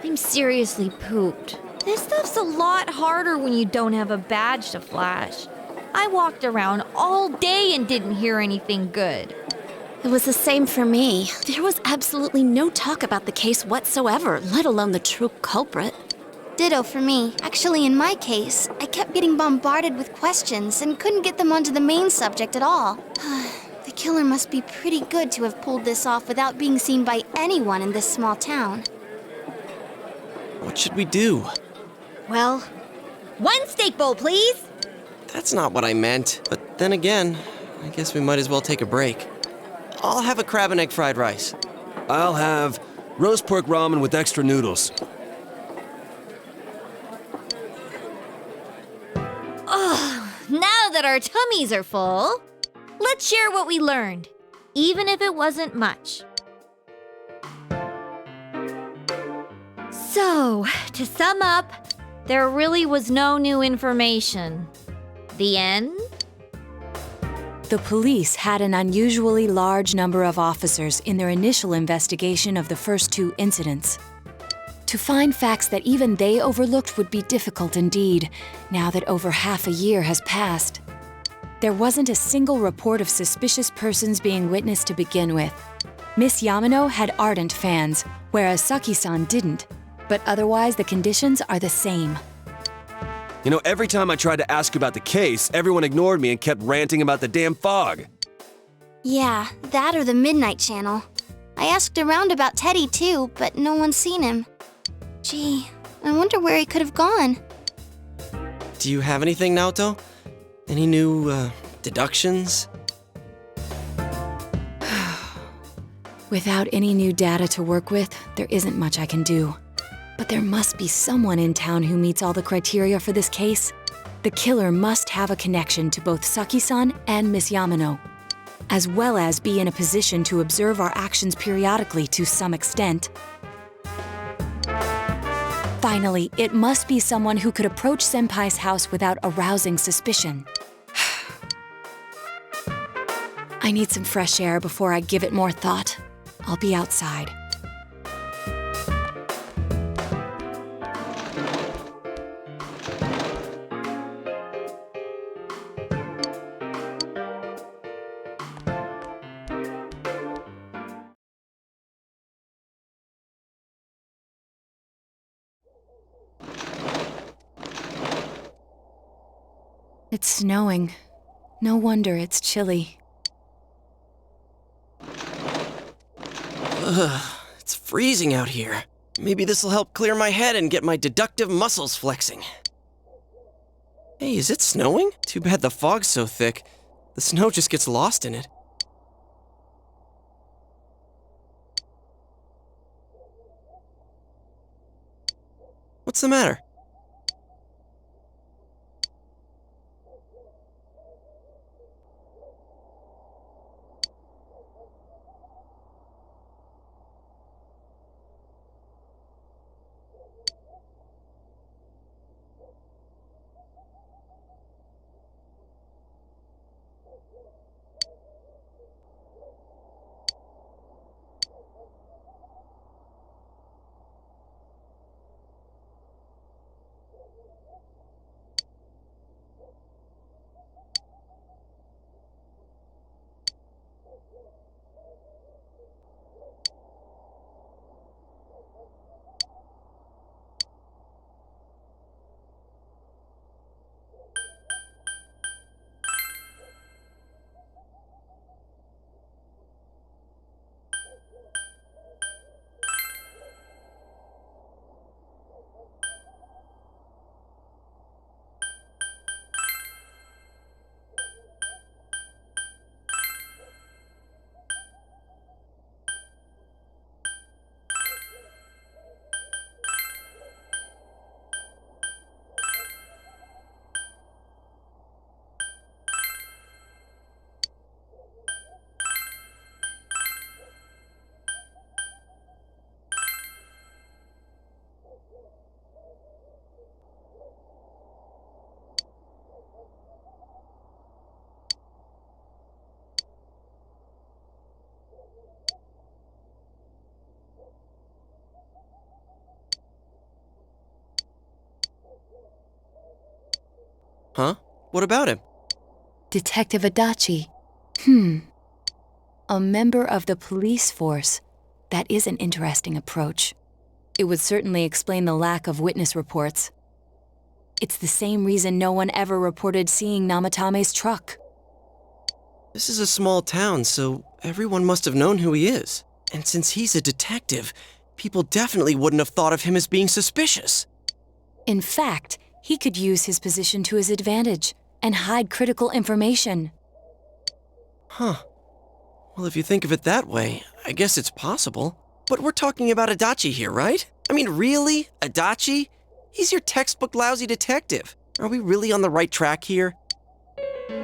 I'm seriously pooped. This stuff's a lot harder when you don't have a badge to flash. I walked around all day and didn't hear anything good. It was the same for me. There was absolutely no talk about the case whatsoever, let alone the true culprit. Ditto for me. Actually, in my case, I kept getting bombarded with questions and couldn't get them onto the main subject at all. The killer must be pretty good to have pulled this off without being seen by anyone in this small town. What should we do? Well, one steak bowl, please. That's not what I meant. But then again, I guess we might as well take a break. I'll have a crab and egg fried rice. I'll have roast pork ramen with extra noodles. Oh, now that our tummies are full, let's share what we learned, even if it wasn't much. So, to sum up, there really was no new information. The end? The police had an unusually large number of officers in their initial investigation of the first two incidents. To find facts that even they overlooked would be difficult indeed, now that over half a year has passed. There wasn't a single report of suspicious persons being witnessed to begin with. Miss Yamano had ardent fans, whereas Saki-san didn't. But otherwise, the conditions are the same. You know, every time I tried to ask about the case, everyone ignored me and kept ranting about the damn fog. Yeah, that or the Midnight Channel. I asked around about Teddy too, but no one's seen him. Gee, I wonder where he could have gone. Do you have anything, Naoto? Any new, deductions? Without any new data to work with, there isn't much I can do. But there must be someone in town who meets all the criteria for this case. The killer must have a connection to both Saki-san and Miss Yamano, as well as be in a position to observe our actions periodically to some extent. Finally, it must be someone who could approach Senpai's house without arousing suspicion. I need some fresh air before I give it more thought. I'll be outside. It's snowing. No wonder it's chilly. Ugh, it's freezing out here. Maybe this'll help clear my head and get my deductive muscles flexing. Hey, is it snowing? Too bad the fog's so thick. The snow just gets lost in it. What's the matter? Huh? What about him? Detective Adachi. A member of the police force. That is an interesting approach. It would certainly explain the lack of witness reports. It's the same reason no one ever reported seeing Namatame's truck. This is a small town, so everyone must have known who he is. And since he's a detective, people definitely wouldn't have thought of him as being suspicious. In fact, he could use his position to his advantage and hide critical information. Huh. Well, if you think of it that way, I guess it's possible. But we're talking about Adachi here, right? I mean, really? Adachi? He's your textbook lousy detective. Are we really on the right track here?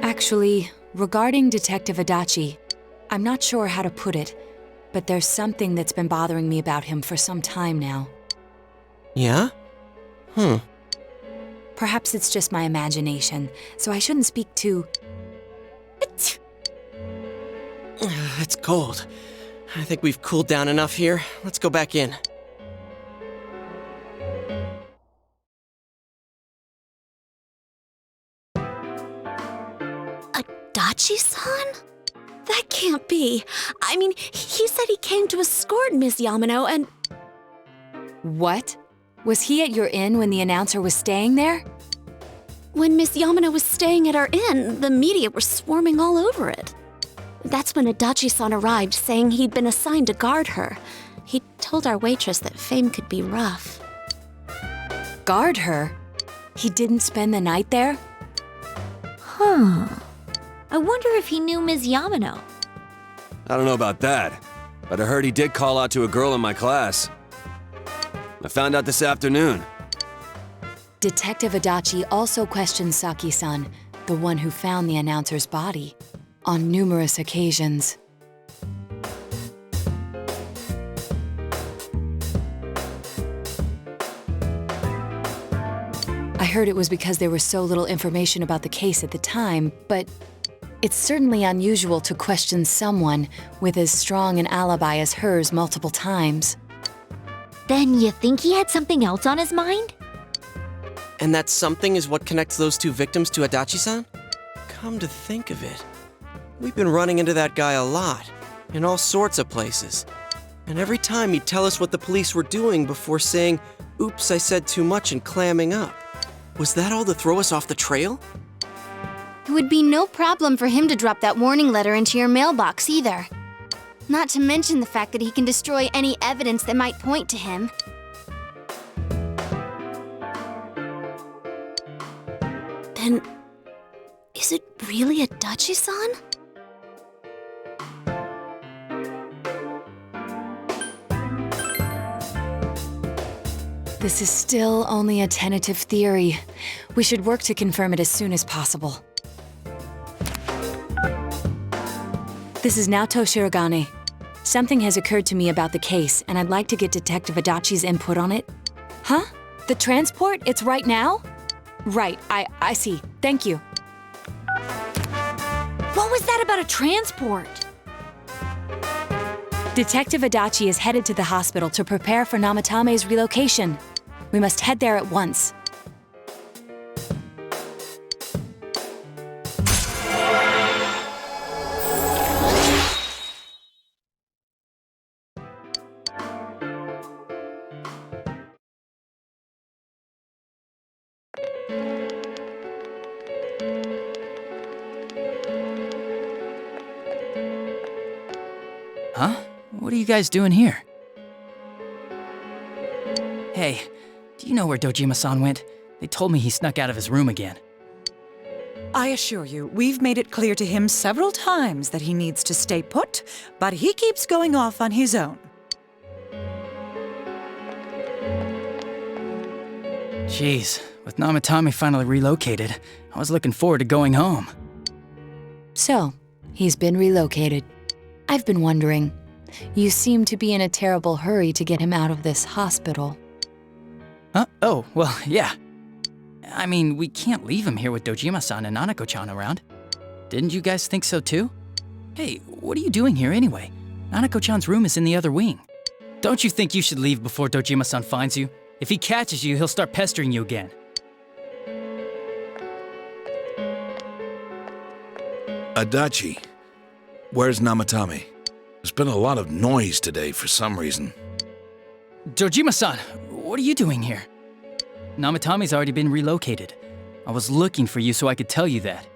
Actually, regarding Detective Adachi, I'm not sure how to put it, but there's something that's been bothering me about him for some time now. Yeah? Perhaps it's just my imagination, so I shouldn't speak too... It's cold. I think we've cooled down enough here. Let's go back in. Adachi-san? That can't be. I mean, he said he came to escort Miss Yamano and... What? Was he at your inn when the announcer was staying there? When Miss Yamano was staying at our inn, the media were swarming all over it. That's when Adachi-san arrived, saying he'd been assigned to guard her. He told our waitress that fame could be rough. Guard her? He didn't spend the night there? Huh. I wonder if he knew Ms. Yamano. I don't know about that, but I heard he did call out to a girl in my class. I found out this afternoon. Detective Adachi also questioned Saki-san, the one who found the announcer's body, on numerous occasions. I heard it was because there was so little information about the case at the time, but it's certainly unusual to question someone with as strong an alibi as hers multiple times. Then you think he had something else on his mind? And that something is what connects those two victims to Adachi-san? Come to think of it, we've been running into that guy a lot, in all sorts of places. And every time he'd tell us what the police were doing before saying, "Oops, I said too much," and clamming up. Was that all to throw us off the trail? It would be no problem for him to drop that warning letter into your mailbox either. Not to mention the fact that he can destroy any evidence that might point to him. Then, is it really Adachi-san? This is still only a tentative theory. We should work to confirm it as soon as possible. This is Naoto Shirogane. Something has occurred to me about the case, and I'd like to get Detective Adachi's input on it. Huh? The transport? It's right now? Right, I see. Thank you. What was that about a transport? Detective Adachi is headed to the hospital to prepare for Namatame's relocation. We must head there at once. Huh? What are you guys doing here? Hey, do you know where Dojima-san went? They told me he snuck out of his room again. I assure you, we've made it clear to him several times that he needs to stay put, but he keeps going off on his own. Jeez, with Namatame finally relocated, I was looking forward to going home. So, he's been relocated. I've been wondering, you seem to be in a terrible hurry to get him out of this hospital. Huh? Oh, well, yeah. I mean, we can't leave him here with Dojima-san and Nanako-chan around. Didn't you guys think so too? Hey, what are you doing here anyway? Nanako-chan's room is in the other wing. Don't you think you should leave before Dojima-san finds you? If he catches you, he'll start pestering you again. Adachi, where's Namatame? There's been a lot of noise today for some reason. Dojima-san, what are you doing here? Namatame's already been relocated. I was looking for you so I could tell you that.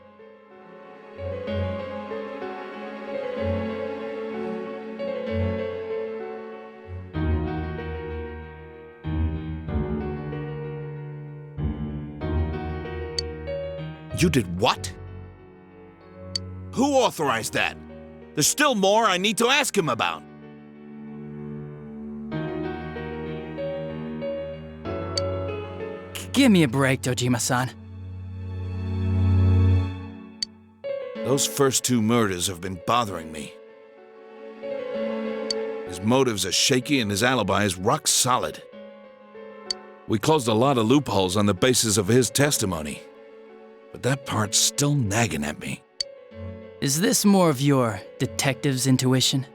You did what? Who authorized that? There's still more I need to ask him about. Give me a break, Dojima-san. Those first 2 murders have been bothering me. His motives are shaky and his alibi is rock solid. We closed a lot of loopholes on the basis of his testimony. But that part's still nagging at me. Is this more of your detective's intuition?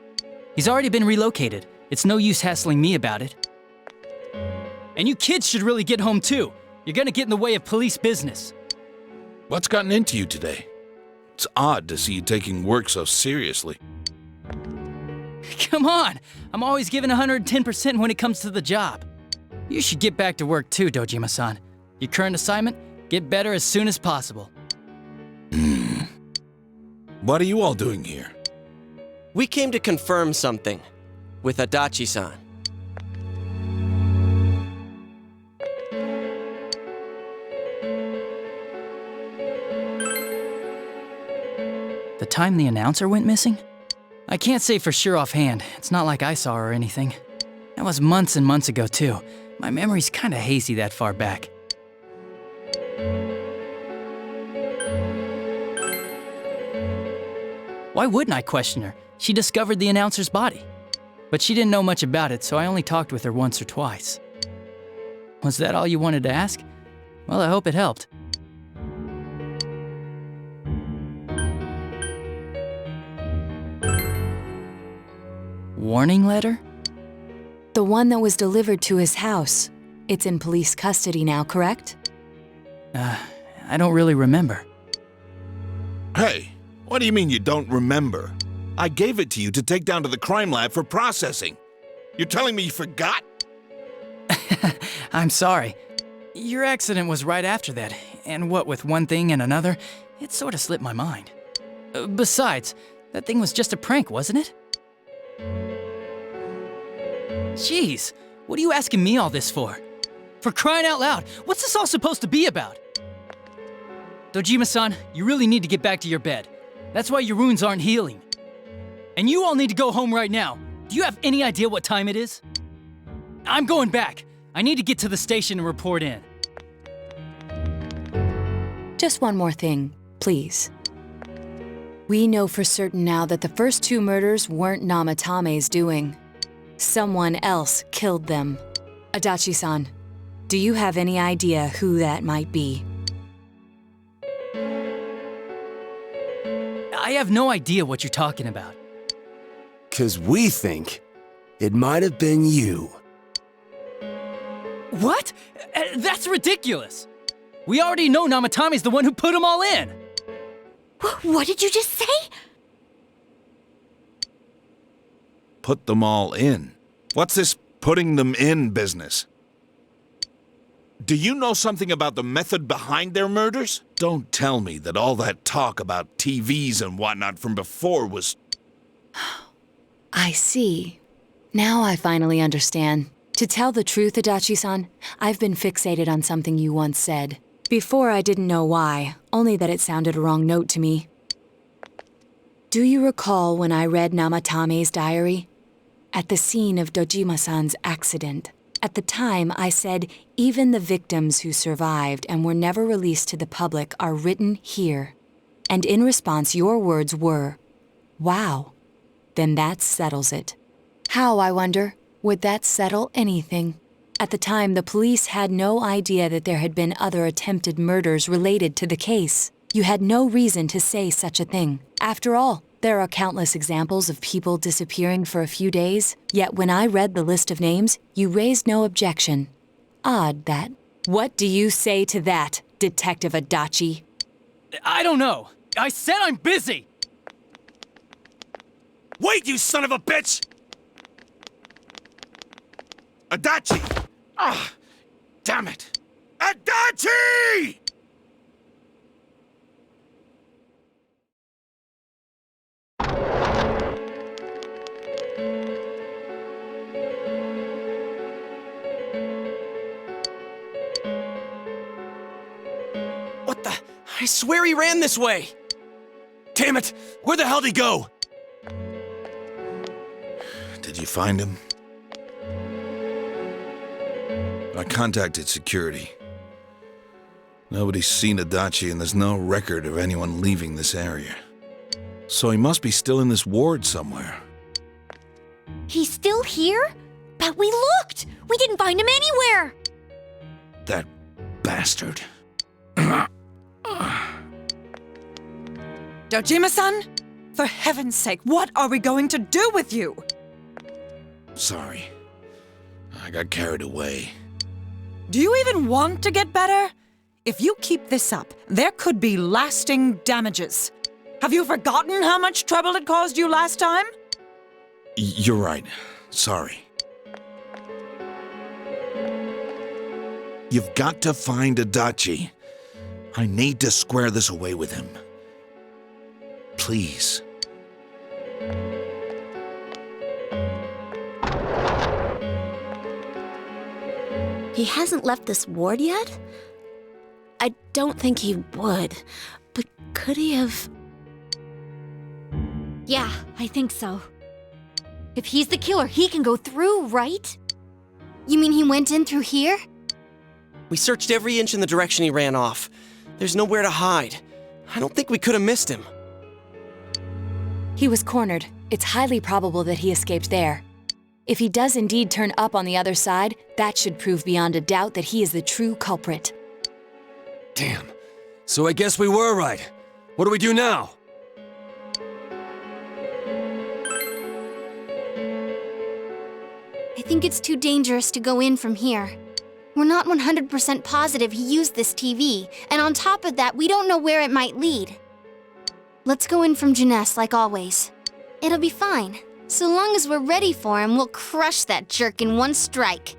He's already been relocated. It's no use hassling me about it. And you kids should really get home too. You're gonna get in the way of police business. What's gotten into you today? It's odd to see you taking work so seriously. Come on! I'm always giving 110% when it comes to the job. You should get back to work too, Dojima-san. Your current assignment? Get better as soon as possible. What are you all doing here? We came to confirm something with Adachi-san. The time the announcer went missing? I can't say for sure offhand. It's not like I saw her or anything. That was months and months ago too. My memory's kinda hazy that far back. Why wouldn't I question her? She discovered the announcer's body. But she didn't know much about it, so I only talked with her once or twice. Was that all you wanted to ask? Well, I hope it helped. Warning letter? The one that was delivered to his house. It's in police custody now, correct? I don't really remember. Hey, what do you mean you don't remember? I gave it to you to take down to the crime lab for processing. You're telling me you forgot? I'm sorry. Your accident was right after that, and what with one thing and another, it sort of slipped my mind. Besides, that thing was just a prank, wasn't it? Jeez, what are you asking me all this for? For crying out loud, what's this all supposed to be about? Dojima-san, you really need to get back to your bed. That's why your wounds aren't healing. And you all need to go home right now. Do you have any idea what time it is? I'm going back. I need to get to the station and report in. Just one more thing, please. We know for certain now that the first 2 murders weren't Namatame's doing. Someone else killed them. Adachi-san, do you have any idea who that might be? I have no idea what you're talking about. 'Cause we think it might have been you. What? That's ridiculous! We already know Namatame's the one who put them all in! What did you just say? Put them all in. What's this putting them in business? Do you know something about the method behind their murders? Don't tell me that all that talk about TVs and whatnot from before was... I see. Now I finally understand. To tell the truth, Adachi-san, I've been fixated on something you once said. Before I didn't know why, only that it sounded a wrong note to me. Do you recall when I read Namatame's diary? At the scene of Dojima-san's accident. At the time, I said, even the victims who survived and were never released to the public are written here. And in response, your words were, wow. Then that settles it. How, I wonder, would that settle anything? At the time, the police had no idea that there had been other attempted murders related to the case. You had no reason to say such a thing. After all, there are countless examples of people disappearing for a few days, yet when I read the list of names, you raised no objection. Odd that. What do you say to that, Detective Adachi? I don't know. I said I'm busy! Wait, you son of a bitch! Adachi! Ah, damn it! Adachi! What the? I swear he ran this way! Damn it! Where the hell'd he go? Did you find him? I contacted security. Nobody's seen Adachi, and there's no record of anyone leaving this area. So he must be still in this ward somewhere. He's still here? But we looked! We didn't find him anywhere! That bastard. Dojima-san? For heaven's sake, what are we going to do with you? Sorry. I got carried away. Do you even want to get better? If you keep this up, there could be lasting damages. Have you forgotten how much trouble it caused you last time? You're right. Sorry. You've got to find Adachi. I need to square this away with him. Please. He hasn't left this ward yet? I don't think he would, but could he have... Yeah, I think so. If he's the killer, he can go through, right? You mean he went in through here? We searched every inch in the direction he ran off. There's nowhere to hide. I don't think we could have missed him. He was cornered. It's highly probable that he escaped there. If he does indeed turn up on the other side, that should prove beyond a doubt that he is the true culprit. Damn. So I guess we were right. What do we do now? I think it's too dangerous to go in from here. We're not 100% positive he used this TV, and on top of that, we don't know where it might lead. Let's go in from Jeunesse like always. It'll be fine. So long as we're ready for him, we'll crush that jerk in one strike.